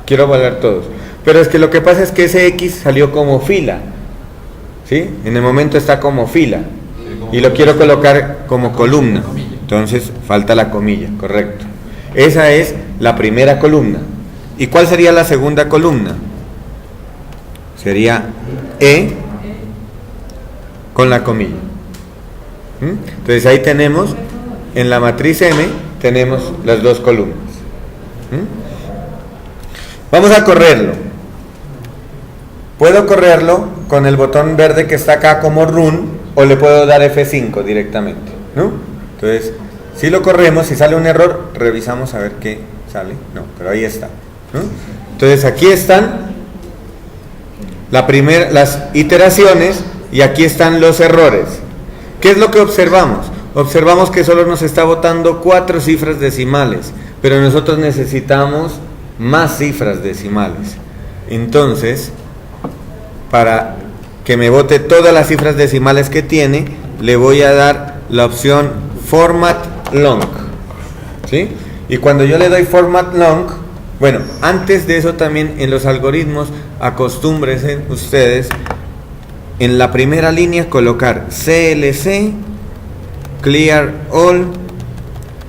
Quiero valer todos. Pero es que lo que pasa es que ese X salió como fila, ¿sí? En el momento está como fila. Y lo quiero colocar como columna. Entonces falta la comilla, correcto. Esa es la primera columna. ¿Y cuál sería la segunda columna? Sería E con la comilla. Entonces ahí tenemos, en la matriz M, tenemos las dos columnas. Vamos a correrlo. Puedo correrlo con el botón verde que está acá como run, o le puedo dar F5 directamente, ¿no? Entonces, si lo corremos, si sale un error, revisamos a ver qué sale. No, pero ahí está, ¿no? Entonces aquí están las iteraciones y aquí están los errores. ¿Qué es lo que observamos? Observamos que solo nos está botando 4 cifras decimales, pero nosotros necesitamos más cifras decimales. Entonces, para que me bote todas las cifras decimales que tiene, le voy a dar la opción Format Long, ¿sí? Y cuando yo le doy Format Long, bueno, antes de eso también en los algoritmos, acostúmbrense ustedes en la primera línea colocar CLC, Clear All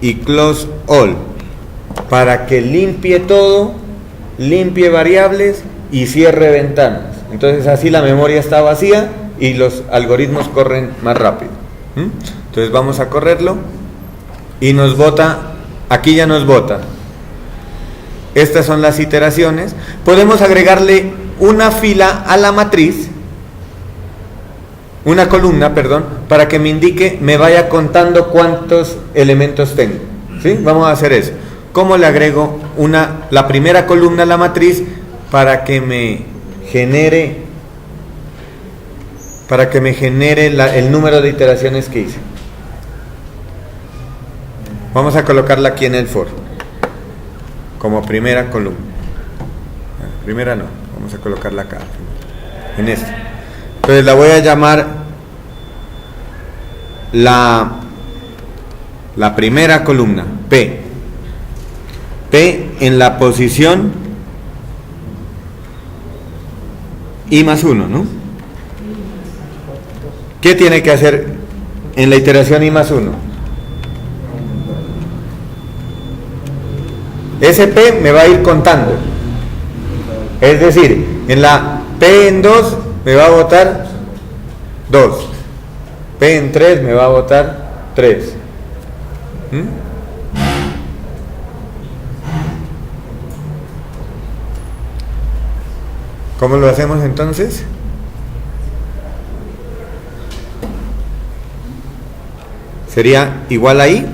y Close All, para que limpie todo, limpie variables y cierre ventanas. Entonces así la memoria está vacía y los algoritmos corren más rápido. Entonces vamos a correrlo y nos bota, aquí ya nos bota. Estas son las iteraciones. Podemos agregarle una fila a la matriz, una columna, perdón, para que me indique, me vaya contando cuántos elementos tengo, ¿sí? Vamos a hacer eso. ¿Cómo le agrego la primera columna a la matriz para que me genere el número de iteraciones que hice? Vamos a colocarla aquí en el for como primera columna. primera no, vamos a colocarla acá, en esta. Entonces la voy a llamar la primera columna, P. P en la posición I más 1, ¿no? ¿Qué tiene que hacer en la iteración I más 1? Ese P me va a ir contando. Es decir, en la P en 2 me va a botar 2. P en 3 me va a botar 3. ¿Cómo lo hacemos entonces? Sería igual a I.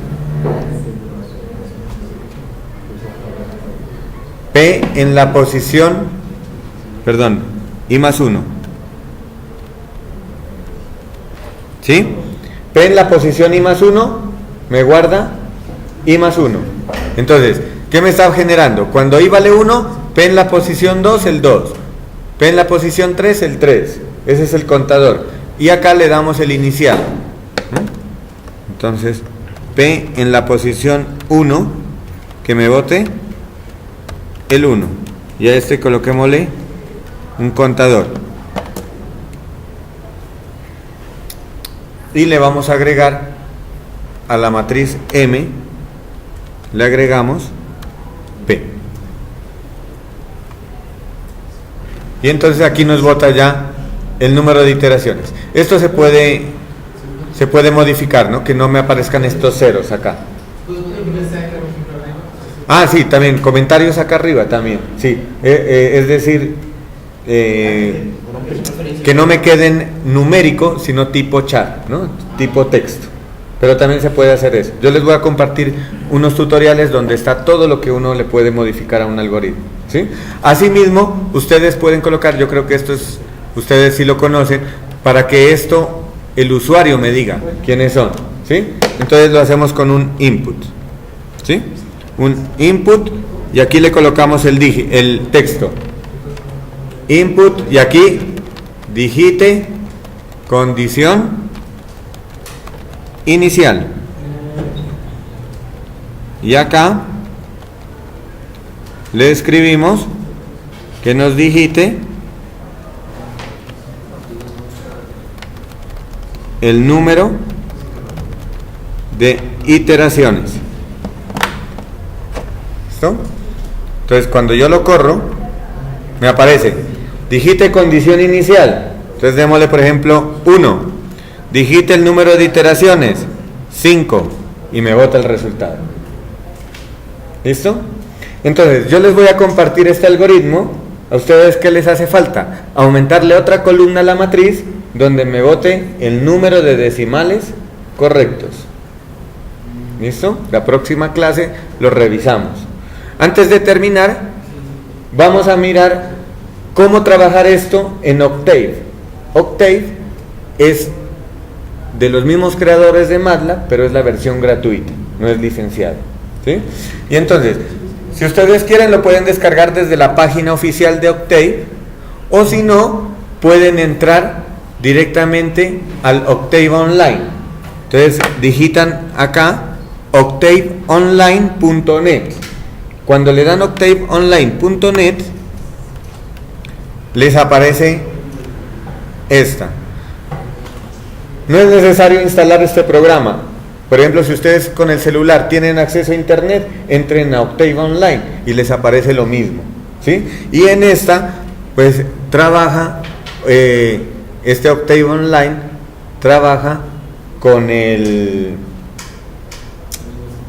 P en la posición, perdón, I más 1. ¿Sí? P en la posición I más 1 me guarda I más 1. Entonces, ¿qué me está generando? Cuando I vale 1, P en la posición 2, el 2. P en la posición 3, el 3. Ese es el contador. Y acá le damos el inicial. Entonces, P en la posición 1, que me bote el 1. Y a este coloquémosle un contador. Y le vamos a agregar a la matriz M, le agregamos P. Y entonces aquí nos bota ya el número de iteraciones. Esto se puede modificar, ¿no? Que no me aparezcan estos ceros acá. Ah, sí, también, comentarios acá arriba también, sí. Es decir, que no me queden numéricos, sino tipo chat, ¿no? Tipo texto. Pero también se puede hacer eso. Yo les voy a compartir unos tutoriales donde está todo lo que uno le puede modificar a un algoritmo, ¿sí? Asimismo, ustedes pueden colocar, yo creo que esto es, ustedes sí lo conocen, para que esto, el usuario me diga quiénes son, ¿sí? Entonces lo hacemos con un input, ¿sí? Un input, y aquí le colocamos el texto. Input, y aquí digite condición inicial. Y acá le escribimos que nos digite el número de iteraciones. ¿Listo? Entonces cuando yo lo corro, me aparece digite condición inicial. Entonces démosle por ejemplo 1. Digite el número de iteraciones 5 y me bota el resultado. ¿Listo? Entonces yo les voy a compartir este algoritmo. ¿A ustedes qué les hace falta? Aumentarle otra columna a la matriz donde me bote el número de decimales correctos. ¿Listo? La próxima clase lo revisamos. Antes de terminar, vamos a mirar cómo trabajar esto en Octave. Octave es de los mismos creadores de MATLAB, pero es la versión gratuita, no es licenciada, ¿sí? Y entonces, si ustedes quieren, lo pueden descargar desde la página oficial de Octave, o si no, pueden entrar directamente al Octave Online. Entonces, digitan acá octaveonline.net. Cuando le dan octaveonline.net, les aparece esta. No es necesario instalar este programa. Por ejemplo, si ustedes con el celular tienen acceso a internet, entren a Octave Online y les aparece lo mismo, ¿sí? Y en esta, pues trabaja, este Octave Online trabaja con el,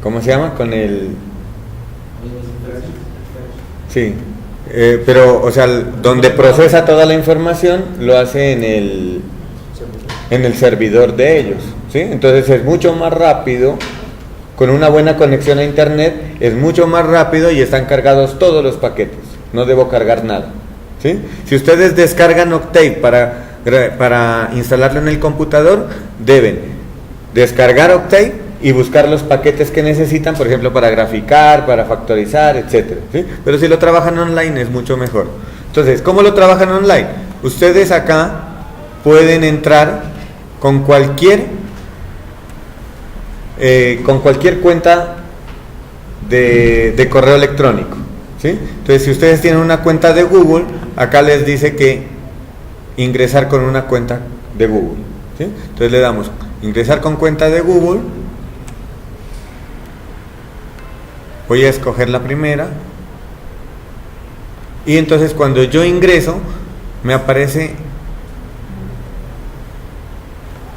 ¿cómo se llama? Con el, sí, pero, o sea, donde procesa toda la información, lo hace en el servidor de ellos, ¿sí? Entonces es mucho más rápido, con una buena conexión a internet, es mucho más rápido y están cargados todos los paquetes, no debo cargar nada, ¿sí? Si ustedes descargan Octave para instalarlo en el computador, deben descargar Octave y buscar los paquetes que necesitan, por ejemplo, para graficar, para factorizar, etcétera, ¿sí? Pero si lo trabajan online es mucho mejor. Entonces, ¿cómo lo trabajan online? Ustedes acá pueden entrar con cualquier cuenta de correo electrónico, ¿sí? Entonces, si ustedes tienen una cuenta de Google, acá les dice que ingresar con una cuenta de Google, ¿sí? Entonces le damos ingresar con cuenta de Google. Voy a escoger la primera. Y entonces cuando yo ingreso, me aparece,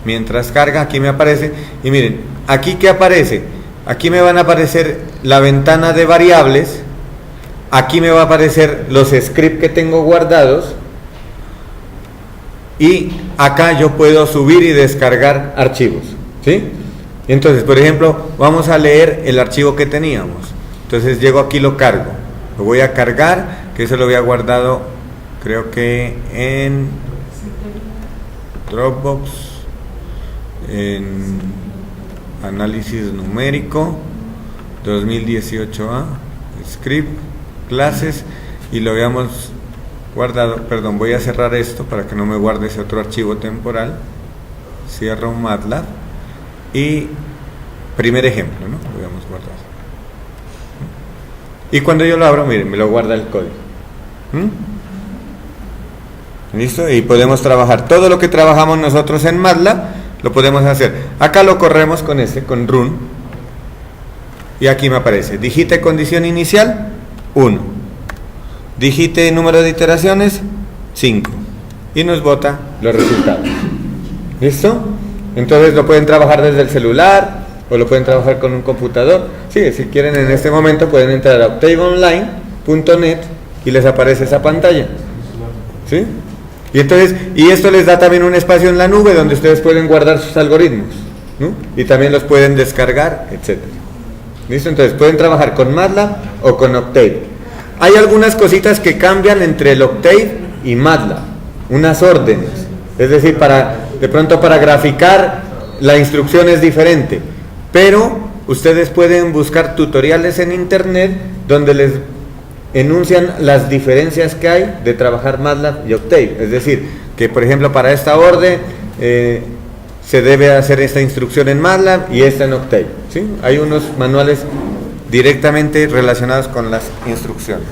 mientras carga, aquí me aparece, y miren, aquí ¿qué aparece? Aquí me van a aparecer la ventana de variables, aquí me va a aparecer los scripts que tengo guardados, y acá yo puedo subir y descargar archivos, ¿sí? Entonces, por ejemplo, vamos a leer el archivo que teníamos. Entonces llego aquí, lo cargo, lo voy a cargar, que eso lo había guardado, creo que en Dropbox, en análisis numérico 2018A, script, clases, y lo habíamos guardado. Perdón, voy a cerrar esto para que no me guarde ese otro archivo temporal. Cierro MATLAB y primer ejemplo, ¿no? Lo habíamos guardado. Y cuando yo lo abro, miren, me lo guarda el código. ¿Listo? Y podemos trabajar todo lo que trabajamos nosotros en MATLAB, lo podemos hacer. Acá lo corremos con run, y aquí me aparece digite condición inicial 1, digite número de iteraciones 5, y nos bota los resultados. ¿Listo? Entonces lo pueden trabajar desde el celular o lo pueden trabajar con un computador. Sí, si quieren en este momento pueden entrar a octaveonline.net y les aparece esa pantalla, ¿sí? Y entonces, y esto les da también un espacio en la nube donde ustedes pueden guardar sus algoritmos, ¿no? Y también los pueden descargar, etcétera. ¿Listo? Entonces pueden trabajar con MATLAB o con Octave. Hay algunas cositas que cambian entre el Octave y MATLAB, unas órdenes, es decir, de pronto para graficar la instrucción es diferente, pero ustedes pueden buscar tutoriales en internet donde les enuncian las diferencias que hay de trabajar MATLAB y Octave. Es decir, que por ejemplo para esta orden se debe hacer esta instrucción en MATLAB y esta en Octave, ¿sí? Hay unos manuales directamente relacionados con las instrucciones.